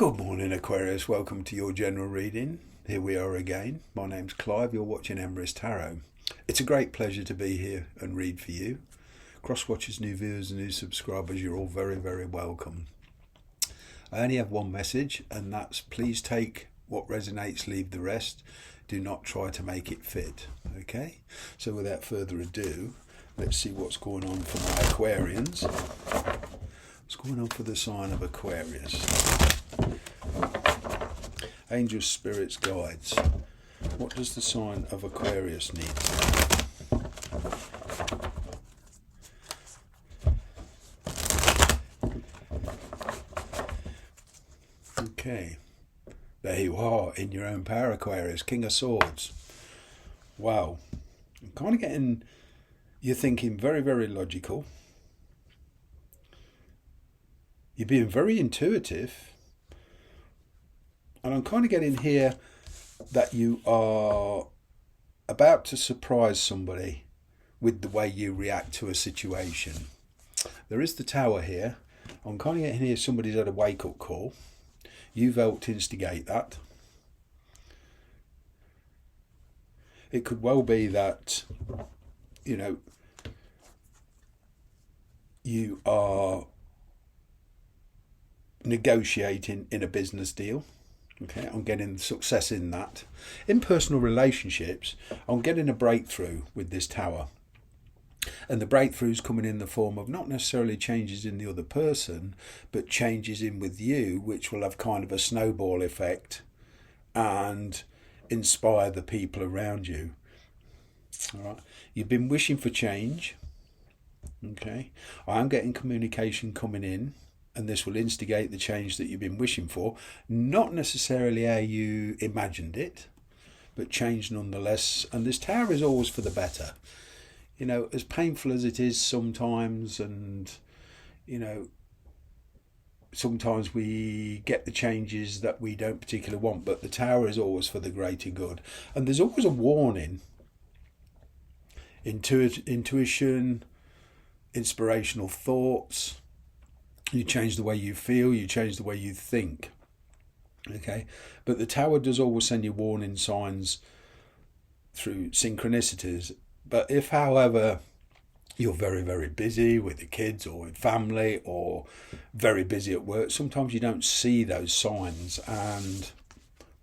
Good morning, Aquarius. Welcome to your general reading. Here we are again. My name's Clive. You're watching Emrys Tarot. It's a great pleasure to be here and read for you. Cross watchers, new viewers, and new subscribers, you're all very, very welcome. I only have one message, and that's please take what resonates, leave the rest. Do not try to make it fit. Okay? So without further ado, let's see what's going on for my Aquarians. What's going on for the sign of Aquarius? Angels, spirits, guides. What does the sign of Aquarius need? Okay. There you are, in your own power, Aquarius. King of Swords. Wow. I'm kind of getting... You're thinking very, very logical. You're being very intuitive. And I'm kind of getting here that you are about to surprise somebody with the way you react to a situation. There is the Tower here. I'm kind of getting here somebody's had a wake-up call. You've helped instigate that. It could well be that, you are negotiating in a business deal. Okay, I'm getting success in that. In personal relationships, I'm getting a breakthrough with this Tower. And the breakthrough's coming in the form of not necessarily changes in the other person, but changes in with you, which will have kind of a snowball effect and inspire the people around you. All right. You've been wishing for change. Okay. I am getting communication coming in, and this will instigate the change that you've been wishing for. Not necessarily how you imagined it, but change nonetheless. And this Tower is always for the better. As painful as it is sometimes, and, sometimes we get the changes that we don't particularly want, but the Tower is always for the greater good. And there's always a warning. Intuition, inspirational thoughts. You change the way you feel, you change the way you think. Okay? But the Tower does always send you warning signs through synchronicities. But if, however, you're very, very busy with the kids or with family or very busy at work, sometimes you don't see those signs, and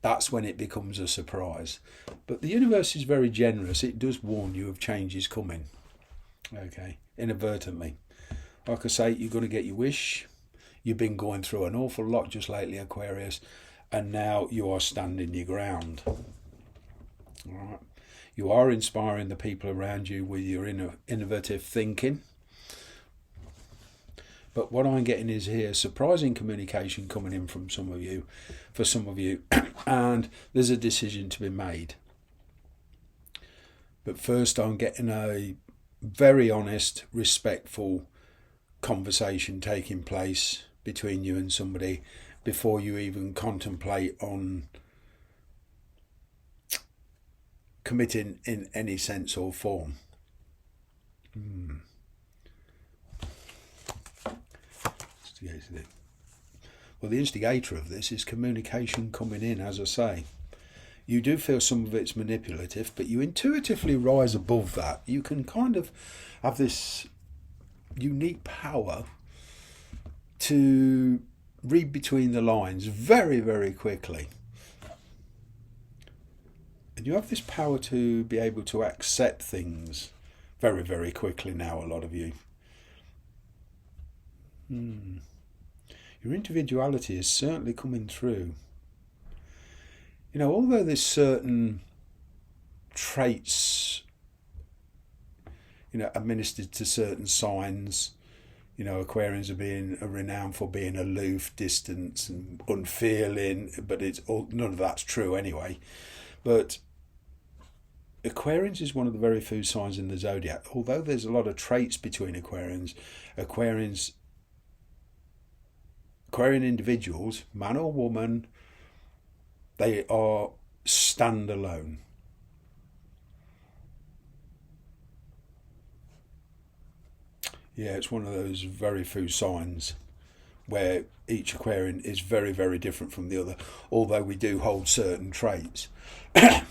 that's when it becomes a surprise. But the universe is very generous. It does warn you of changes coming. Okay? Inadvertently. Like I say, you're going to get your wish. You've been going through an awful lot just lately, Aquarius, and now you are standing your ground. All right. You are inspiring the people around you with your innovative thinking. But what I'm getting is here surprising communication coming in from some of you, for some of you, and there's a decision to be made. But first, I'm getting a very honest, respectful conversation taking place between you and somebody before you even contemplate on committing in any sense or form. Well, the instigator of this is communication coming in, as I say. You do feel some of it's manipulative, but you intuitively rise above that. You can kind of have this unique power to read between the lines very, very quickly. And you have this power to be able to accept things very, very quickly now, a lot of you. Your individuality is certainly coming through. Although there's certain traits, administered to certain signs, Aquarians are renowned for being aloof, distant, and unfeeling, but none of that's true anyway. But Aquarians is one of the very few signs in the zodiac. Although there's a lot of traits between Aquarian individuals, man or woman, they are standalone. Yeah, it's one of those very few signs where each Aquarian is very, very different from the other, although we do hold certain traits. But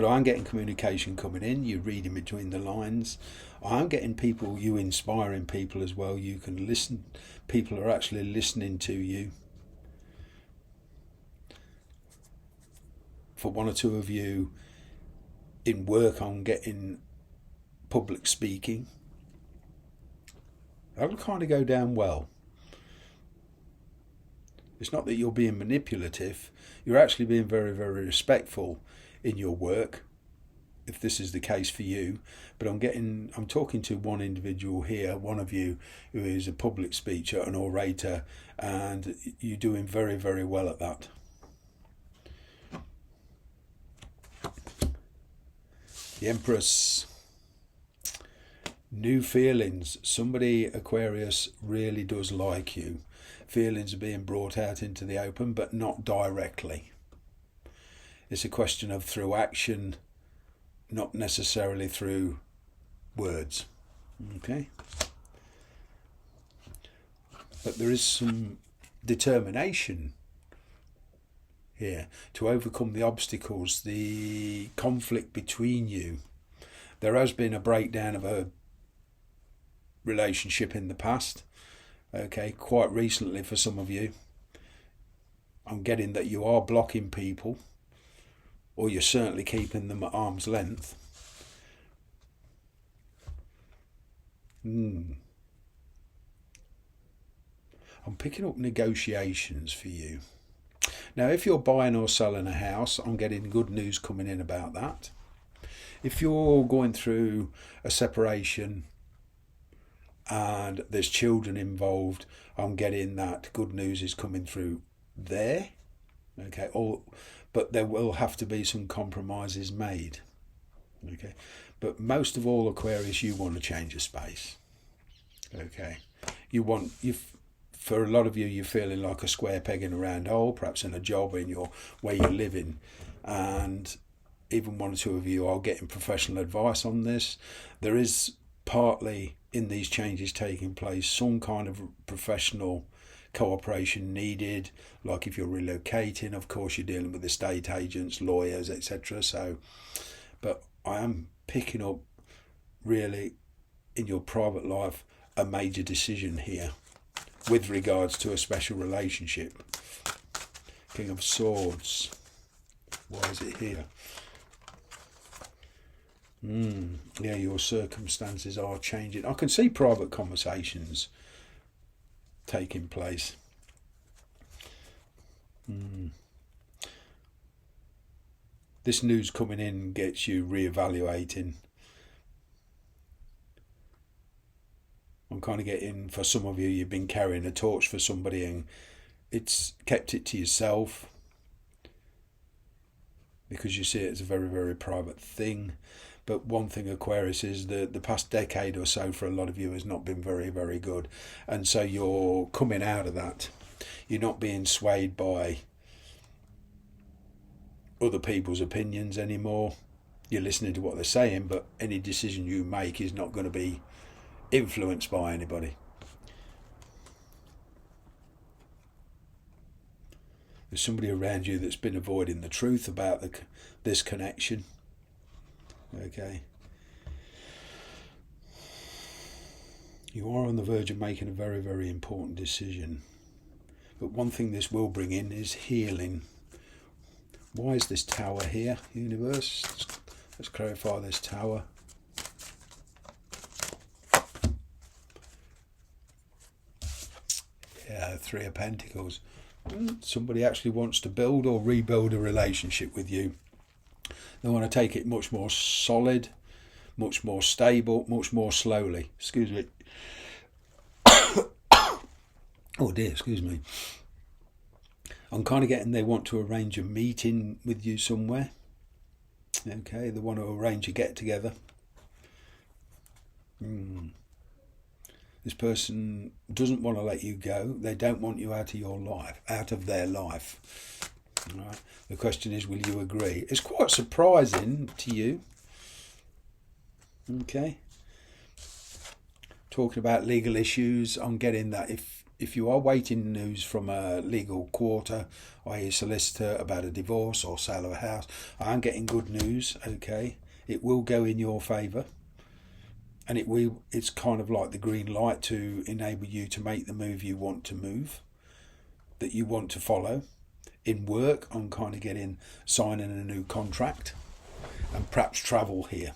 I'm getting communication coming in, you're reading between the lines. I'm getting people, you inspiring people as well. You can listen, people are actually listening to you. For one or two of you in work, I'm getting public speaking. That'll kind of go down well. It's not that you're being manipulative, you're actually being very, very respectful in your work, if this is the case for you. But I'm talking to one individual here, one of you who is a public speaker, an orator, and you're doing very, very well at that. The Empress. New feelings. Somebody, Aquarius, really does like you. Feelings are being brought out into the open, but not directly. It's a question of through action, not necessarily through words. Okay? But there is some determination here to overcome the obstacles, the conflict between you. There has been a breakdown of a relationship in the past. Okay, quite recently for some of you. I'm getting that you are blocking people, or you're certainly keeping them at arm's length. I'm picking up negotiations for you. Now, if you're buying or selling a house, I'm getting good news coming in about that. If you're going through a separation and there's children involved, I'm getting that good news is coming through there. Okay, but there will have to be some compromises made. Okay, but most of all, Aquarius, you want to change your space. Okay, for a lot of you, you're feeling like a square peg in a round hole, perhaps in a job, in your where you're living, and even one or two of you are getting professional advice on this. There is partly in these changes taking place some kind of professional cooperation needed, like if you're relocating, of course you're dealing with estate agents, lawyers, etc. So, but I am picking up really in your private life a major decision here with regards to a special relationship. King of Swords. Why is it here? Yeah, your circumstances are changing. I can see private conversations taking place. This news coming in gets you reevaluating. I'm kind of getting, for some of you, you've been carrying a torch for somebody and it's kept it to yourself because you see it as a very, very private thing. But one thing, Aquarius, is the past decade or so for a lot of you has not been very, very good. And so you're coming out of that. You're not being swayed by other people's opinions anymore. You're listening to what they're saying, but any decision you make is not going to be influenced by anybody. There's somebody around you that's been avoiding the truth about this connection. Okay. You are on the verge of making a very, very important decision. But one thing this will bring in is healing. Why is this tower here, universe? Let's clarify this tower. Yeah, Three of Pentacles. Somebody actually wants to build or rebuild a relationship with you. They want to take it much more solid, much more stable, much more slowly. Excuse me. Oh dear, excuse me. I'm kind of getting they want to arrange a meeting with you somewhere. Okay, they want to arrange a get-together. This person doesn't want to let you go. They don't want you out of your life, out of their life. All right. The question is, will you agree? It's quite surprising to you. Okay. talking about legal issues. I'm getting that if you are waiting news from a legal quarter, i.e. solicitor, about a divorce or sale of a house, I'm getting good news, okay? It will go in your favour. And it's kind of like the green light to enable you to make the move you want to move, that you want to follow. In work, I'm kind of getting signing a new contract and perhaps travel here.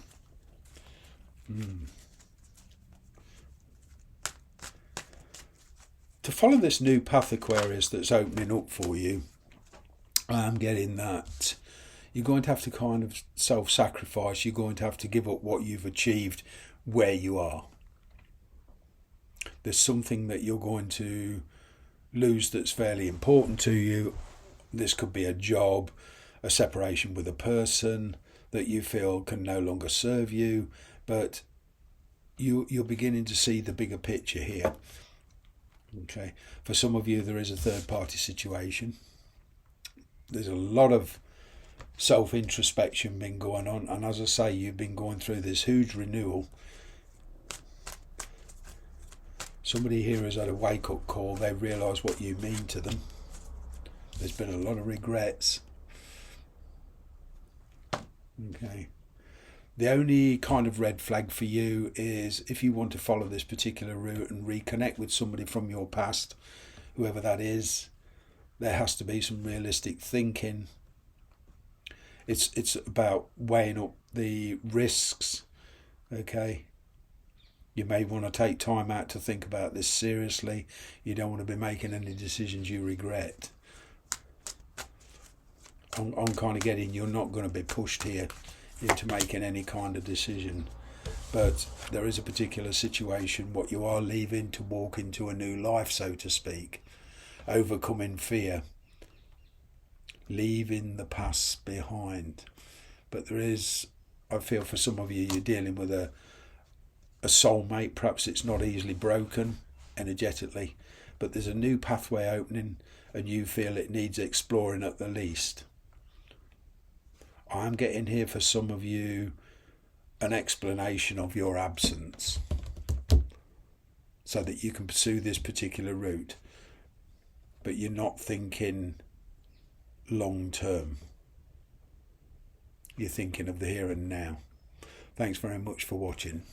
To follow this new path, Aquarius, that's opening up for you, I'm getting that you're going to have to kind of self-sacrifice. You're going to have to give up what you've achieved where you are. There's something that you're going to lose that's fairly important to you. This could be a job, a separation with a person that you feel can no longer serve you, but you're beginning to see the bigger picture here. Okay, for some of you there is a third party situation. There's a lot of self-introspection been going on, and as I say, you've been going through this huge renewal. Somebody here has had a wake-up call. They realise what you mean to them. There's been a lot of regrets. Okay. The only kind of red flag for you is if you want to follow this particular route and reconnect with somebody from your past, whoever that is, there has to be some realistic thinking. It's about weighing up the risks, okay? You may want to take time out to think about this seriously. You don't want to be making any decisions you regret. I'm kind of getting you're not going to be pushed here into making any kind of decision. But there is a particular situation, what you are leaving to walk into a new life, so to speak. Overcoming fear. Leaving the past behind. But there is, I feel for some of you, you're dealing with a soulmate. Perhaps it's not easily broken energetically, but there's a new pathway opening and you feel it needs exploring at the least. I'm getting here for some of you an explanation of your absence so that you can pursue this particular route, but you're not thinking long term. You're thinking of the here and now. Thanks very much for watching.